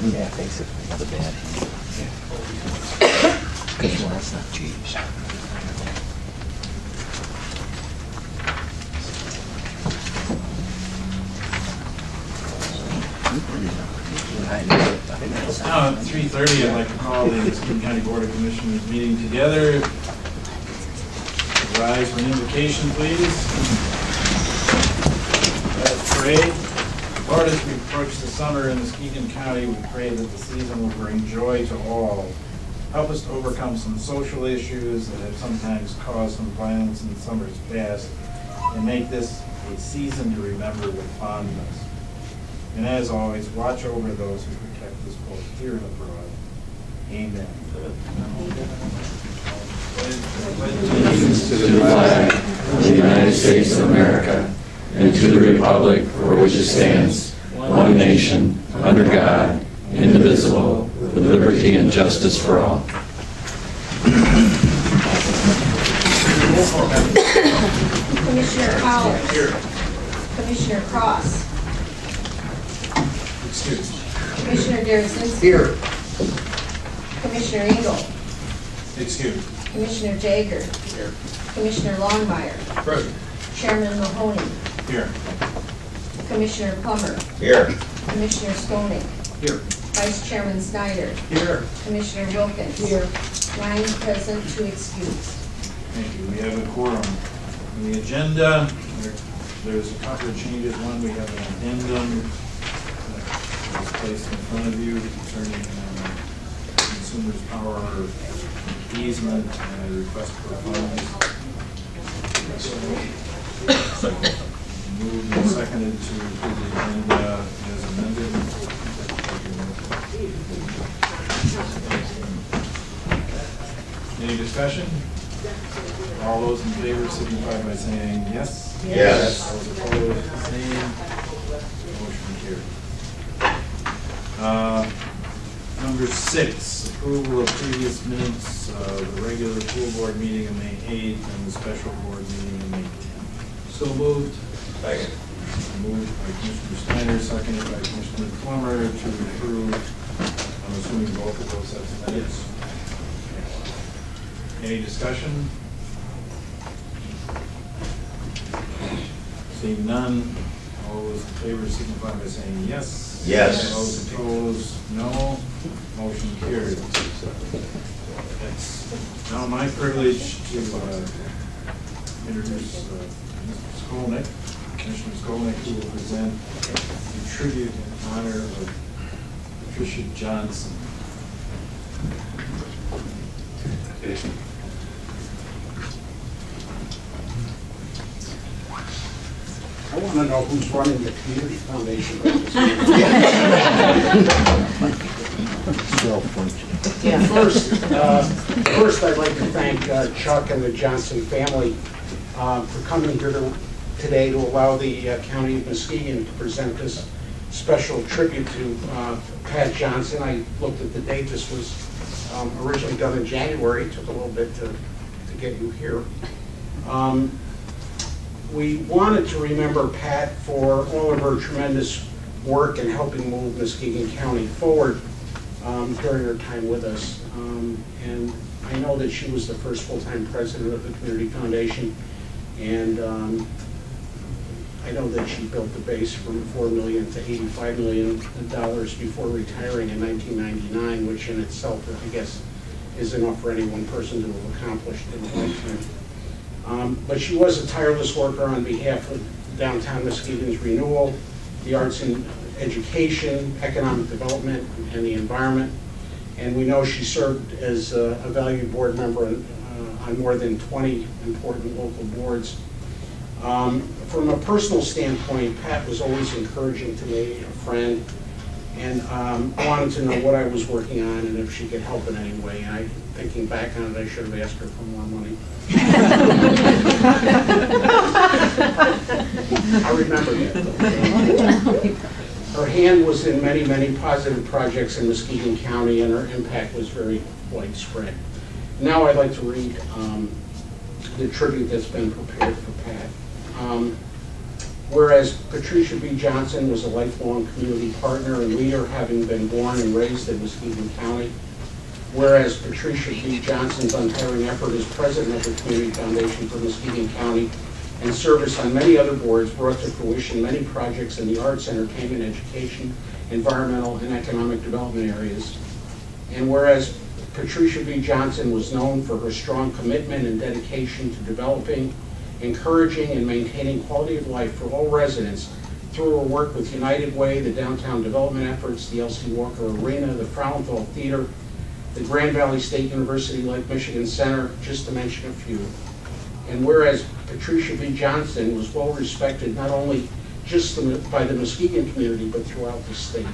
Yeah, basically, the bad hand. Because well, that's not cheese. Now at 3:30, I'd like to call the Muskegon County Board of Commissioners meeting together. Rise for an invocation, please. Let's pray. Lord, as we approach the summer in Muskegon County, we pray that the season will bring joy to all. Help us to overcome some social issues that have sometimes caused some violence in summers past, and make this a season to remember with fondness. And as always, watch over those who protect us both here and abroad. Amen. Allegiance to the flag of the United States of America and to the republic for which it stands, one nation, under God, indivisible, with liberty and justice for all. Commissioner Powell. Here. Commissioner Cross. Excuse. Commissioner Derazinski. Here. Commissioner Engel. Excuse. Commissioner Jager. Here. Commissioner Longmire. Present. Chairman Mahoney. Here. Commissioner Plummer. Here. Commissioner Skolnick. Here. Vice Chairman Snyder. Here. Commissioner Wilkins. Here. 9 present, 2 excused. Thank you. We have a quorum. On the agenda, there's a couple of changes. One, we have an addendum that was placed in front of you concerning consumers' power easement and a request for funds. Moved and seconded to approve the agenda as amended. Any discussion? All those in favor signify by saying yes. Yes. Those opposed, same. Motion carried. Number 6, approval of previous minutes of the regular full board meeting of May 8th and the special board meeting of May 10th. So moved. Second. Moved by Commissioner Snyder, seconded by Commissioner Plummer to approve, I'm assuming both of those sets of minutes. Any discussion? Seeing none, all those in favor signify by saying yes. Yes. Those opposed, no. Motion carried. It's now my privilege to introduce Mr. Skolnick, Commissioner Skolnick, who will present the tribute in honor of Patricia Johnson. I want to know who's running the community foundation. First, I'd like to thank Chuck and the Johnson family for coming here today to allow the County of Muskegon to present this special tribute to Pat Johnson. I looked at the date. This was originally done in January. It took a little bit to get you here. We wanted to remember Pat for all of her tremendous work in helping move Muskegon County forward during her time with us. And I know that she was the first full-time president of the Community Foundation, and I know that she built the base from $4 million to $85 million before retiring in 1999, which in itself, I guess, is enough for any one person to have accomplished in a lifetime. But she was a tireless worker on behalf of downtown Muskegon's renewal, the arts and education, economic development, and the environment. And we know she served as a valued board member on more than 20 important local boards. From a personal standpoint, Pat was always encouraging to me, a friend, and wanted to know what I was working on and if she could help in any way. And thinking back on it, I should have asked her for more money. I remember that. Her hand was in many, many positive projects in Muskegon County, and her impact was very widespread. Now I'd like to read the tribute that's been prepared for Pat. Whereas Patricia B. Johnson was a lifelong community partner and leader, having been born and raised in Muskegon County. Whereas Patricia B. Johnson's untiring effort as president of the Community Foundation for Muskegon County and service on many other boards brought to fruition many projects in the arts, entertainment, education, environmental, and economic development areas. And whereas Patricia B. Johnson was known for her strong commitment and dedication to developing, encouraging, and maintaining quality of life for all residents through her work with United Way, the downtown development efforts, the L.C. Walker Arena, the Frauenthal Theater, the Grand Valley State University Lake Michigan Center, just to mention a few. And whereas Patricia B. Johnson was well respected not only just by the Muskegon community, but throughout the state.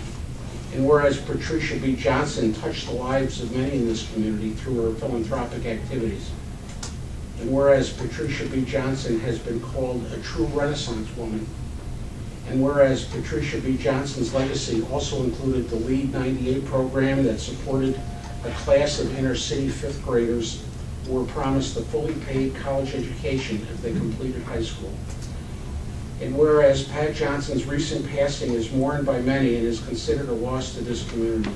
And whereas Patricia B. Johnson touched the lives of many in this community through her philanthropic activities. And whereas Patricia B. Johnson has been called a true Renaissance woman. And whereas Patricia B. Johnson's legacy also included the LEAD 98 program that supported a class of inner city fifth graders who were promised a fully paid college education if they completed high school. And whereas Pat Johnson's recent passing is mourned by many and is considered a loss to this community.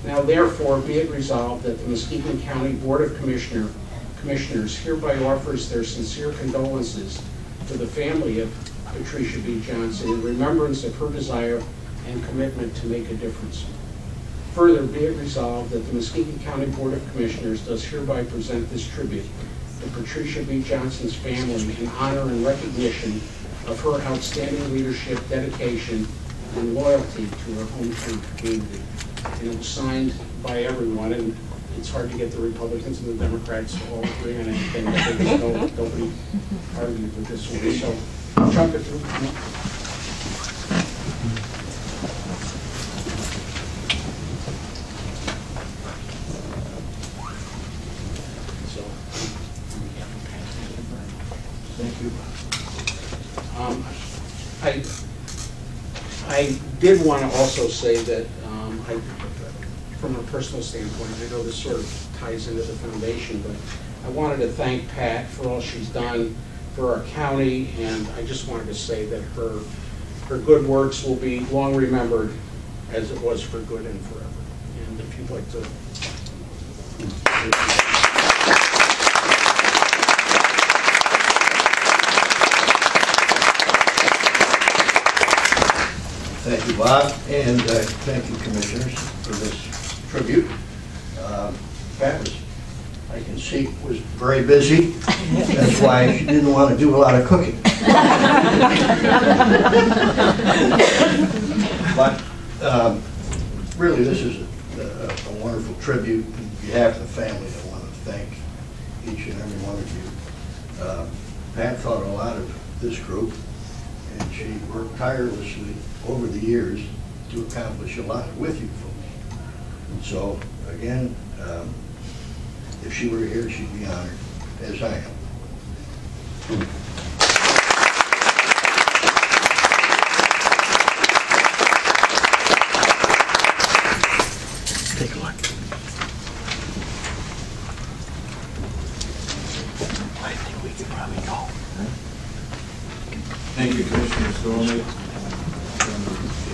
Now therefore be it resolved that the Muskegon County Board of Commissioners hereby offers their sincere condolences to the family of Patricia B. Johnson in remembrance of her desire and commitment to make a difference. Further, be it resolved that the Muskegon County Board of Commissioners does hereby present this tribute to Patricia B. Johnson's family in honor and recognition of her outstanding leadership, dedication, and loyalty to her hometown community. And it was signed by everyone, and it's hard to get the Republicans and the Democrats to all agree on anything. Nobody argued with this one. So, Chuck, it through. Thank you. I did want to also say that from a personal standpoint, I know this sort of ties into the foundation, but I wanted to thank Pat for all she's done for our county, and I just wanted to say that her good works will be long remembered as it was for good and forever. And if you'd like to. Thank you, Bob, and thank you, Commissioners, for this tribute. Pat was, I can see, was very busy. That's why she didn't want to do a lot of cooking. But really, this is a wonderful tribute. On behalf of the family, I want to thank each and every one of you. Pat thought a lot of this group, and she worked tirelessly over the years to accomplish a lot with you folks. And so, again, if she were here, she'd be honored, as I am. Take a look. I think we could probably go. Thank you, Commissioner Skolnick. On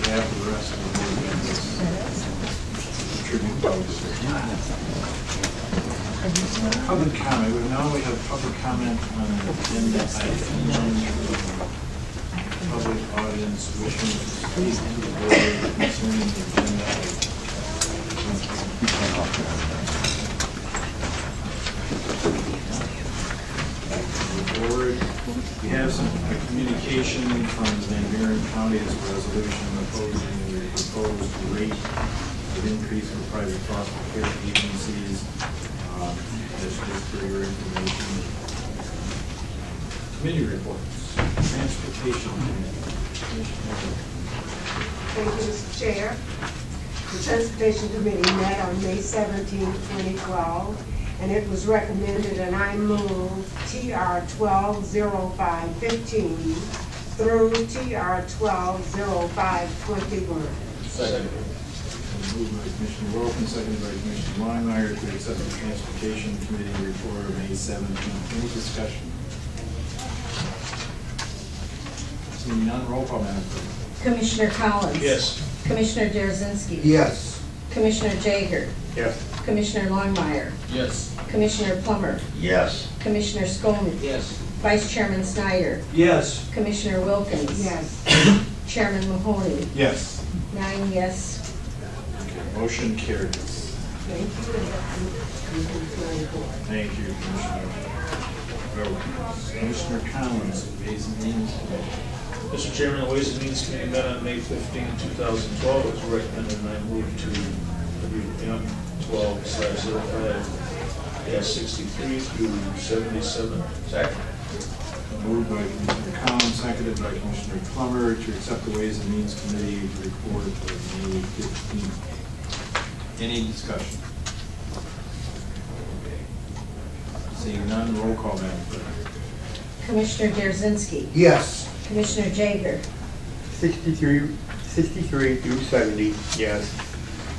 behalf of the rest of the board members, tribute to public comment. We have public comment on the agenda item. Public audience wishing to speak to the board concerning the agenda item. Board. We have some communication from Van Buren County's resolution opposing the proposed rate of increase for private foster care agencies. Just for your information. Committee reports. Transportation Committee. Thank you, Mr. Chair. The Transportation Committee met on May 17, 2012, and it was recommended, and I move TR 120515 through TR 120521. Second. Moved by Commissioner Wolfen, seconded by Commissioner Weinmeier to accept the Transportation Committee report of May 17th. Any discussion? Seeing none, roll call, Madam Clerk. Commissioner Collins. Yes. Commissioner Derzinski. Yes. Commissioner Jager. Yes. Commissioner Longmire. Yes. Commissioner Plummer. Yes. Commissioner Skolnick. Yes. Vice Chairman Snyder. Yes. Commissioner Wilkins. Yes. Chairman Mahoney. Yes. 9 yes. Okay, motion carries. Thank you. Thank you, Commissioner Wilkins. Commissioner Collins, Ways and Means Committee. Mr. Chairman, the Ways and Means Committee met on May 15, 2012, as recommended, and I move to WM 12/05-63 through 77. Second. Moved by Commissioner Collins, seconded by Commissioner Plummer to accept the Ways and Means Committee report for May 15th. Any discussion? Seeing none, roll call, Madam Clerk. Commissioner Derzinski. Yes. Commissioner Jager. 63 through 70, yes.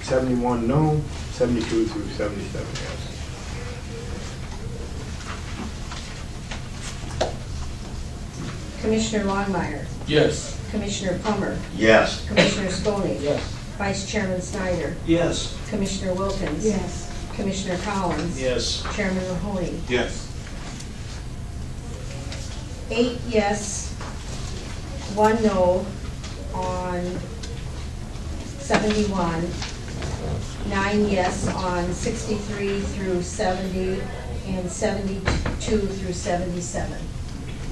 71, no. 72 through 77, yes. Commissioner Longmire. Yes. Commissioner Plummer. Yes. Commissioner Skolnick. Yes. Vice Chairman Snyder. Yes. Commissioner Wilkins. Yes. Commissioner Collins. Yes. Chairman Mahoney. Yes. 8 yes, 1 no on 71, 9 yes on 63 through 70, and 72 through 77.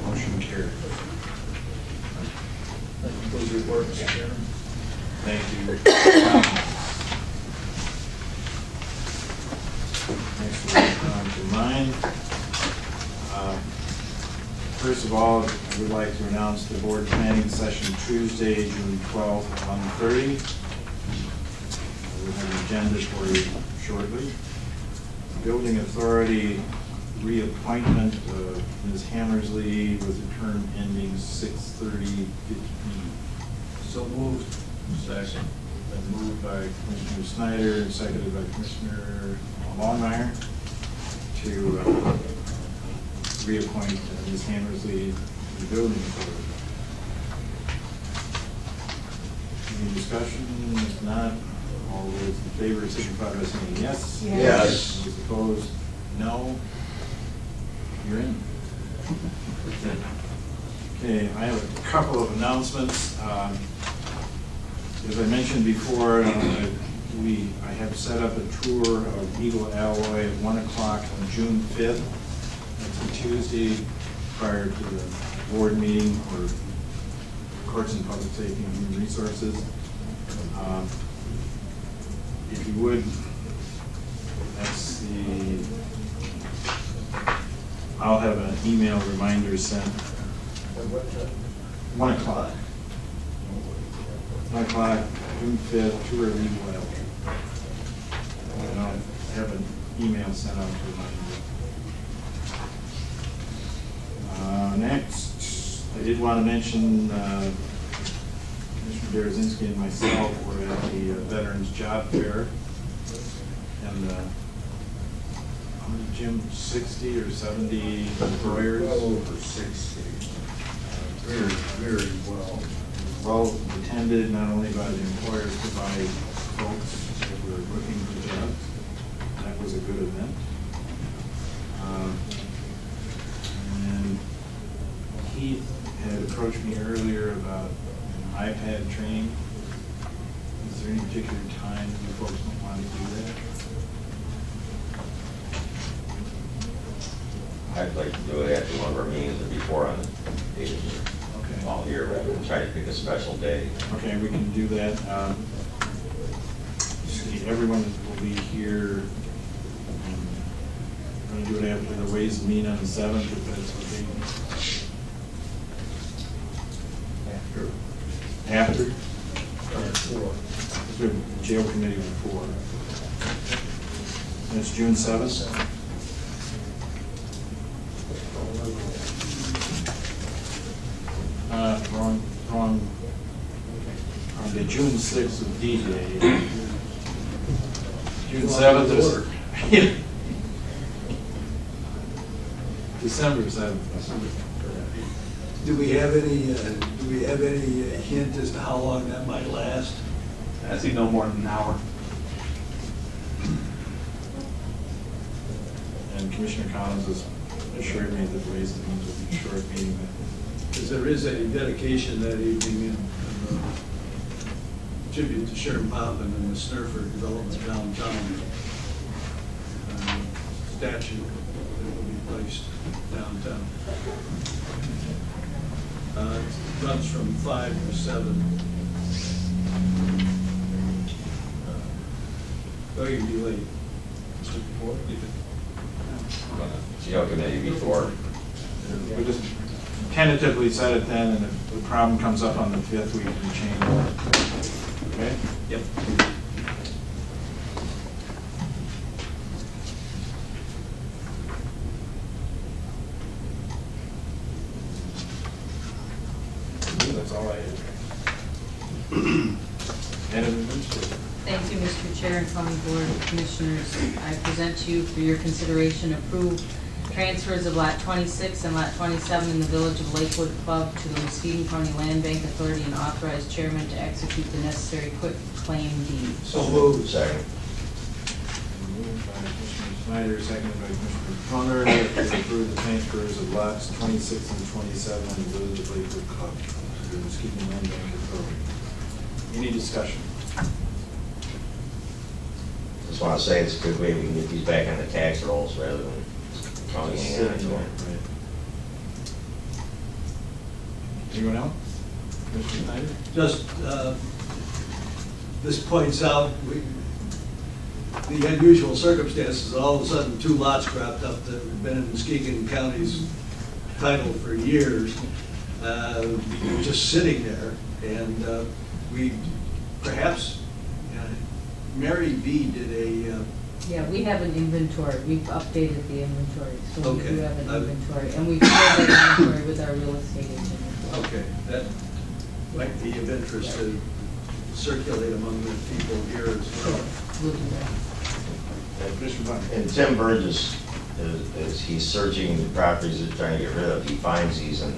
Motion carried. That concludes your report, Mr. Chairman. Thank you. Next one to mine. First of all, I would like to announce the board planning session Tuesday, June 12th, 1:30. We'll have an agenda for you shortly. Building Authority reappointment of Ms. Hammersley with a term ending 6/30/15. So moved. Second. Been moved by Commissioner Snyder and seconded by Commissioner Longmire to reappoint Ms. Hammersley to the Building Authority. Any discussion? If not, all those in favor signify by saying yes. Yes. Those opposed, no. You're in. Okay, I have a couple of announcements. As I mentioned before, I have set up a tour of Eagle Alloy at 1 o'clock on June 5th. That's a Tuesday prior to the board meeting for Courts and Public Safety and Human Resources. If you would, I'll have an email reminder sent. 1 o'clock. 1 o'clock, June 5th, tour of Eagle Alloy. And I'll have an email sent out to remind you. Next, I did want to mention Commissioner Derzinski and myself were at the Veterans Job Fair. And how many, Jim, 60 or 70 employers? Well over 60. Very, very Well attended, not only by the employers, but by folks that were looking for jobs. That was a good event. And Keith had approached me earlier about an iPad training. Is there any particular time that you folks might want to do that? I'd like to do it after one of our meetings and before on the day Okay. all year, rather than try to pick a special day. Okay, we can do that. See, everyone will be here. I'm going to do it after the Ways and Means on the 7th, if that's okay. After? Four. The jail committee before. That's June 7th? Wrong. Okay, June 6th is D-Day. June 7th is... December 7th. Do we have any Do we have any hint as to how long that might last? I think no more than an hour. And Commissioner Collins has assured me that the Ways and Means will be a short meeting. Because there is a dedication that evening in tribute to Sharon Poppin and the Snurfer development downtown. Statue that will be placed downtown. It runs from 5 to 7. Oh, you'd be late. Just before? You know, maybe before. We just tentatively set it then, and if the problem comes up on the 5th, we can change it. Okay? Yep. That's all I have. Madam Administrator. Thank you, Mr. Chair and County Board of Commissioners. I present to you for your consideration approved transfers of Lot 26 and Lot 27 in the Village of Lakewood Club to the Muskegon County Land Bank Authority and authorize chairman to execute the necessary quick claim deed. So moved. Second. Moved by Commissioner Snyder, seconded by Commissioner Plummer, to approve the transfers of lots 26 and 27 in the Village of Lakewood Club to the Muskegon Land Bank Authority. Any discussion? Just want to say it's a good way we can get these back on the tax rolls rather than counting hanging on to them. Right. Anyone else? Commissioner Snyder? Just, this points out the unusual circumstances. All of a sudden, 2 lots cropped up that have been in Muskegon County's title for years, just sitting there. And we perhaps, Mary B. did a Yeah, we have an inventory. We've updated the inventory, so we Okay. do have an inventory. And we've shared that inventory with our real estate agent. Okay, that might be of interest to circulate among the people here as well. We'll do that. Commissioner Butler. And Tim Burgess, as he's searching the properties he's trying to get rid of, he finds these, and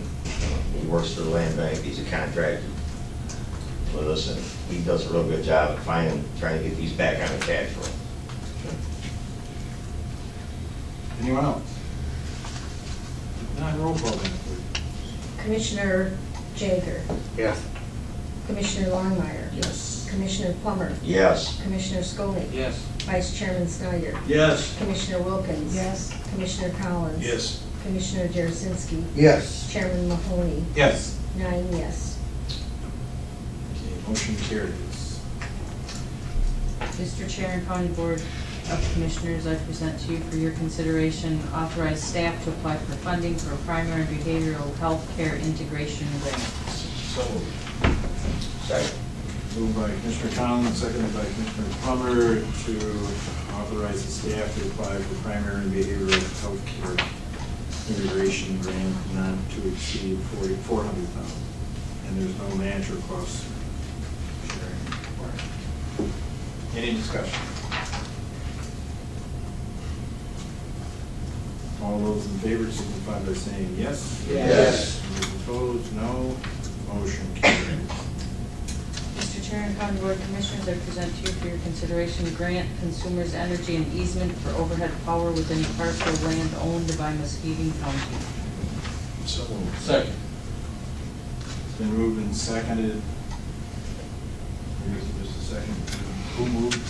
he works for the land bank. He's a contractor with us, and he does a real good job of trying to get these back on the tax roll. Anyone else? Roll call then, please. Commissioner Jager, Yes. Commissioner Longmire, Yes. Commissioner Plummer, Yes. Commissioner Skolnick, Yes. Vice Chairman Snyder, Yes. Commissioner Wilkins. Yes. Commissioner Collins. Yes. Commissioner Jarosinski. Yes. Chairman Mahoney. Yes. 9 yes. Okay, motion carries. Mr. Chair and County Board of Commissioners, I present to you for your consideration, authorize staff to apply for funding for a primary behavioral health care integration grant. So moved. Second. Moved by Commissioner Collins, seconded by Commissioner Plummer to authorize the staff to apply for primary behavioral health care integration grant not to exceed $400,000. And there's no match or cost sharing required. Any discussion? All those in favor signify by saying yes. Yes. Those opposed, no. Motion carries. Mr. Chair and County Board of Commissioners, I present to you for your consideration grant consumers energy and easement for overhead power within a parcel of land owned by Muskegon County. So moved. Second. It's been moved and seconded. Here's just a second. Who moved?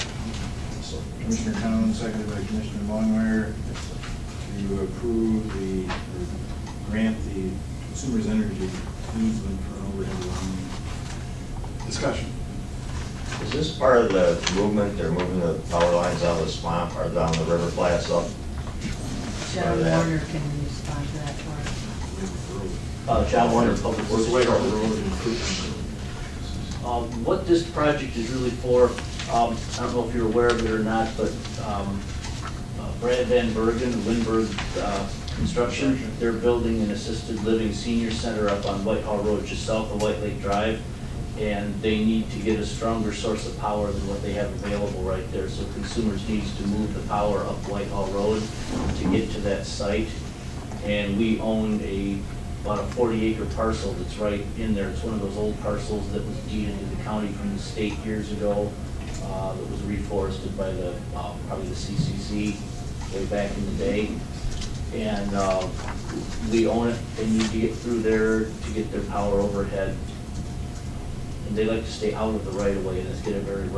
Commissioner Collins, seconded by Commissioner Longmire, to approve or grant the consumers energy easement for overhead line. Discussion. Is this part of the movement? They're moving the power lines out of the swamp or down the river flats up? John Warner can respond to that part. John Warner, Public Works. Road improvement. What this project is really for, I don't know if you're aware of it or not, but Brad Van Bergen, Lindbergh Construction, they're building an assisted living senior center up on Whitehall Road, just south of White Lake Drive, and they need to get a stronger source of power than what they have available right there. So consumers needs to move the power up Whitehall Road to get to that site. And we own a about a 40-acre parcel that's right in there. It's one of those old parcels that was deeded to the county from the state years ago, that was reforested by the, probably the CCC way back in the day. And we own it. They need to get through there to get their power overhead. And they like to stay out of the right-of-way, and it's got a very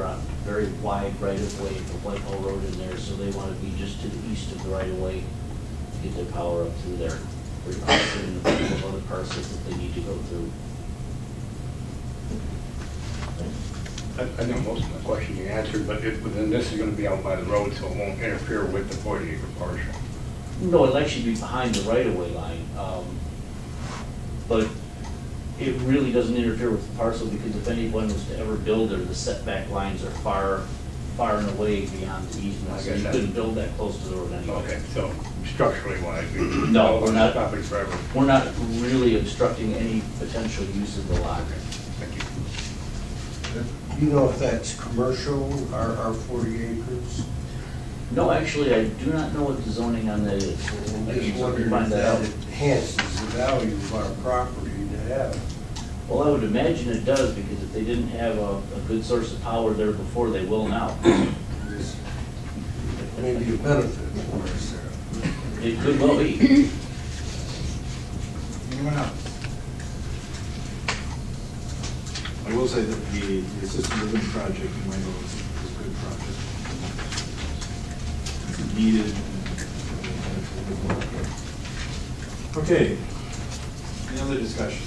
wide right-of-way from Whitehall Road in there, so they want to be just to the east of the right-of-way to get their power up through there. There's also in a couple of other parcels that they need to go through. I know most of my question you answered, but then this is going to be out by the road, so it won't interfere with the 40-acre parcel. No, it'll actually be behind the right-of-way line, but it really doesn't interfere with the parcel, because if anyone was to ever build there, the setback lines are far and away beyond the easement, so you couldn't build that close to the road anyway. Okay, so structurally wise, no, we're not. Property forever. We're not really obstructing any potential use of the lot. Thank you. Do you know if that's commercial or 40 acres? No, actually, I do not know what the zoning on that is. I'm just wondering if that enhances the value of our property to have. Well, I would imagine it does, because if they didn't have a good source of power there before, they will now. Maybe a benefit for us there. It could well be. Anyone else? I will say that the assisted living project in Wayne is a good project. It's needed. Okay. Any other discussion?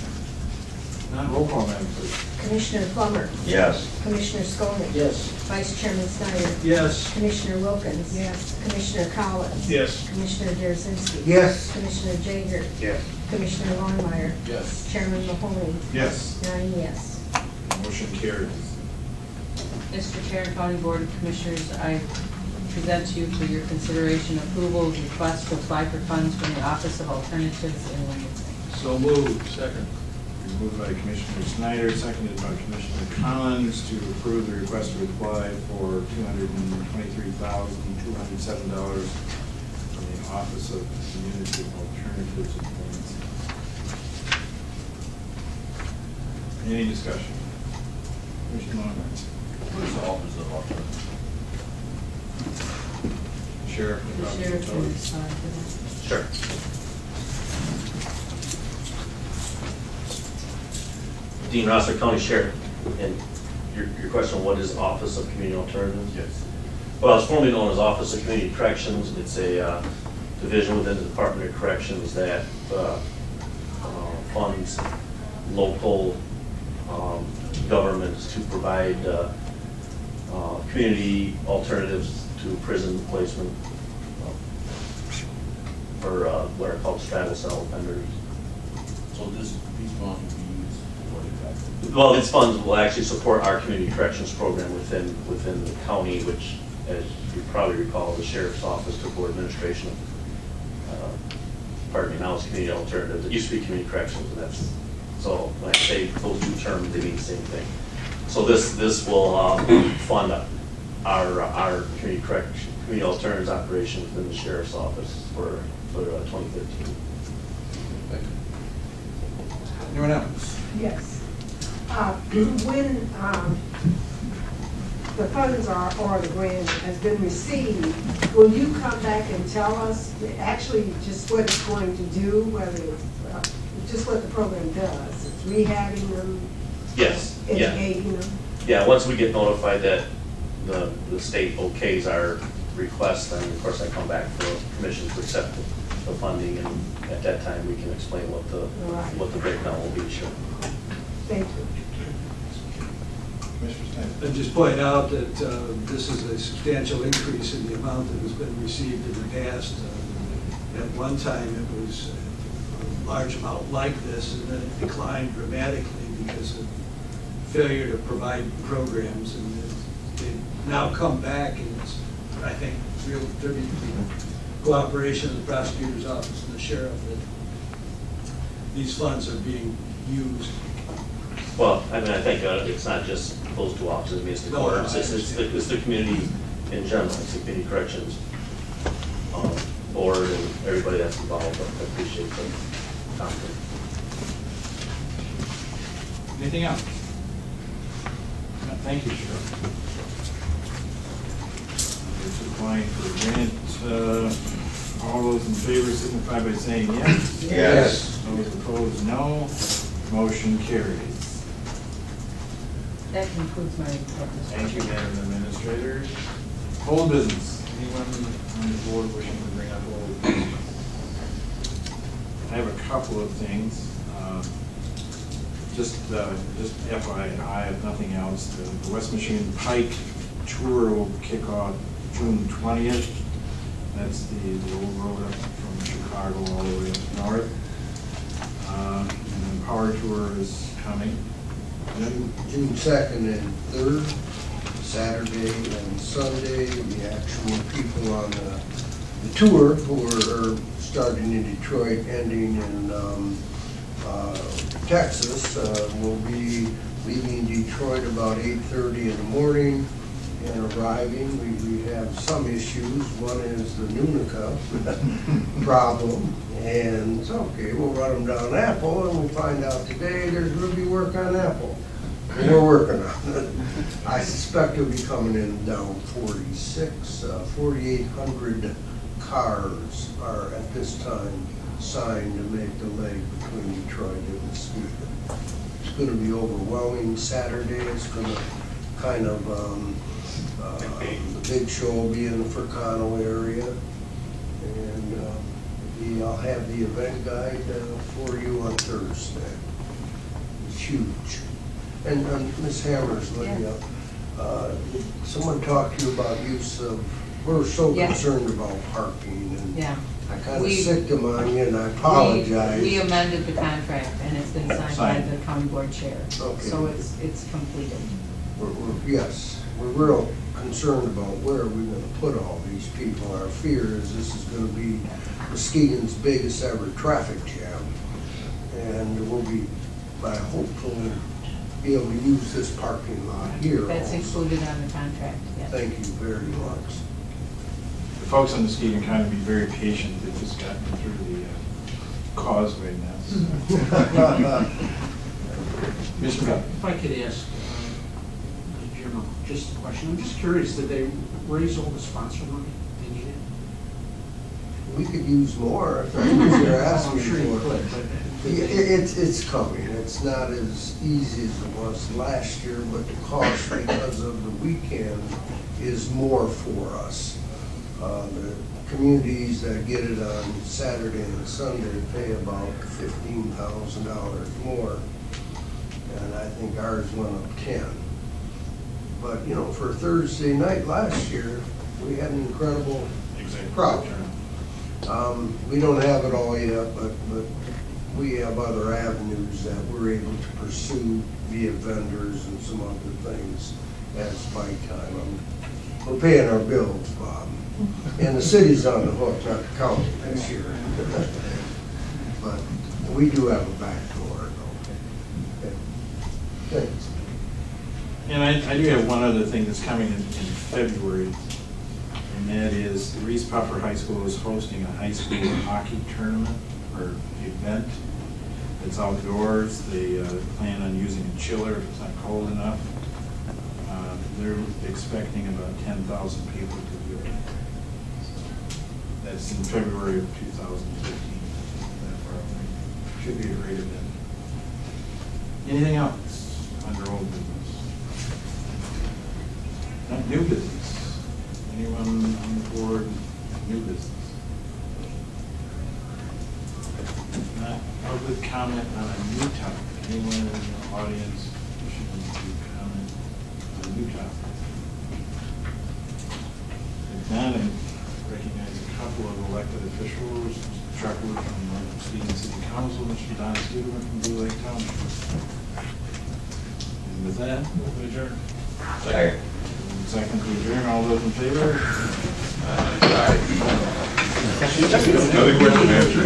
Not roll call, Madam Clerk. Commissioner Plummer. Yes. Commissioner Skolnick. Yes. Vice Chairman Snyder. Yes. Commissioner Wilkins. Yes. Commissioner Collins. Yes. Commissioner Derasinski. Yes. Commissioner Jager. Yes. Commissioner Longmire. Yes. Chairman Mahoney. Yes. 9 yes. Motion carries. Mr. Chair and County Board of Commissioners, I present to you for your consideration approval of request to apply for funds from the Office of Alternatives in Lansing. So moved. Second. Moved by Commissioner Snyder, seconded by Commissioner Collins to approve the request to apply for $223,207 from the Office of Community Alternatives in Lansing. Any discussion? Commissioner Longmire. What is the Office of Alternatives? Sheriff. The sheriff will respond to that. Sure. Dean Rosser, County Sheriff, and your question, what is Office of Community Alternatives? Yes. Well, it's formerly known as Office of Community Corrections. It's a division within the Department of Corrections that funds local governments to provide community alternatives to prison placement for what are called straddle cell offenders. So these funds will be used for what exactly? Well, these funds will actually support our community corrections program within the county, which, as you probably recall, the sheriff's office took over administration of, now it's community alternatives. It used to be community corrections, and that's, so when I say those two terms, they mean the same thing. So this will fund our community alternatives operation within the sheriff's office for 2013. Anyone else? Yes. When the funds or the grant has been received, will you come back and tell us actually just what it's going to do, whether it's just what the program does? It's rehabbing them? Yes. Educating them? Yeah, once we get notified that the state okays our request, then of course I come back for permission to accept the funding, and at that time we can explain what the breakdown will be. Sure. Thank you. I'd just point out that this is a substantial increase in the amount that has been received in the past. At one time, it was a large amount like this, and then it declined dramatically because of failure to provide programs. And they've now come back, and it's, I think, real tribute to the cooperation of the prosecutor's office and the sheriff that these funds are being used. Well, I mean, I think it's not just those two offices. I mean, it's the courts, it's the community in general. It's the community corrections board and everybody that's involved. I appreciate the compliment. Anything else? Thank you, Cheryl. It's applying for grant. All those in favor signify by saying yes. Yes. Those opposed, no. Motion carries. That concludes my report, Mr. Thank you, Madam Administrator. Old business. Anyone on the board wishing to bring up old business? I have a couple of things. Just FYI, if nothing else, the West Michigan Pike Tour will kick off June 20th. That's the old road up from Chicago all the way up north. And then Power Tour is coming. June 2nd and 3rd, Saturday and Sunday, the actual people on the tour who are starting in Detroit, ending in Texas, will be leaving Detroit about 8:30 in the morning and arriving. We have some issues. One is the Nunica problem, and it's okay, we'll run them down Apple, and we find out today there's going to be work on Apple. And we're working on it. I suspect it'll be coming in down 4,800 cars are at this time signed to make the leg between Detroit and Muskegon. It's going to be overwhelming Saturday. It's going to kind of, the big show will be in the Fricano area. And I'll have the event guide for you on Thursday. It's huge. And Ms. Hammers, Lydia, someone talked to you about use of, we're so concerned about parking, and I kind of sicked them on you, and I apologize. We amended the contract, and it's been signed by the county board chair. Okay. So it's completed. Yes, we're real concerned about where are we going to put all these people. Our fear is this is going to be Muskegon's biggest ever traffic jam, and we'll be, by hopefully, be able to use this parking lot here. That's included on the contract, yes. Thank you very much. The folks on Muskegon kind of be very patient. They've just gotten through the causeway mess. Mr. Gupp. If I could ask Jim just a question. I'm just curious, did they raise all the sponsor money they needed? We could use more if that's what you're asking I'm sure you for. could, but It's coming. It's not as easy as it was last year, but the cost because of the weekend is more for us. The communities that get it on Saturday and Sunday pay about $15,000 more, and I think ours went up 10. But you know, for Thursday night last year, we had an incredible crowd. We don't have it all yet, but we have other avenues that we're able to pursue via vendors and some other things as bike time. We're paying our bills, Bob. And the city's on the hook, not the county this year. But we do have a back door. Okay. Thanks. And I do have one other thing that's coming in February, and that is the Reese Puffer High School is hosting a high school hockey tournament or event. It's outdoors. They plan on using a chiller if it's not cold enough. They're expecting about 10,000 people to do it. That's in February of 2015. That probably should be a great event. Anything else under old business? Not new business. Anyone on the board, new business? Not public comment on a new topic. Anyone in the audience wishing to comment on a new topic? If not, I recognize a couple of elected officials. Mr. Chuckwood from North Muskegon City Council, Mr. Don Studeman from Blue Lake Township. And with that, we'll adjourn. Second to adjourn. All those in favor? Another question answer.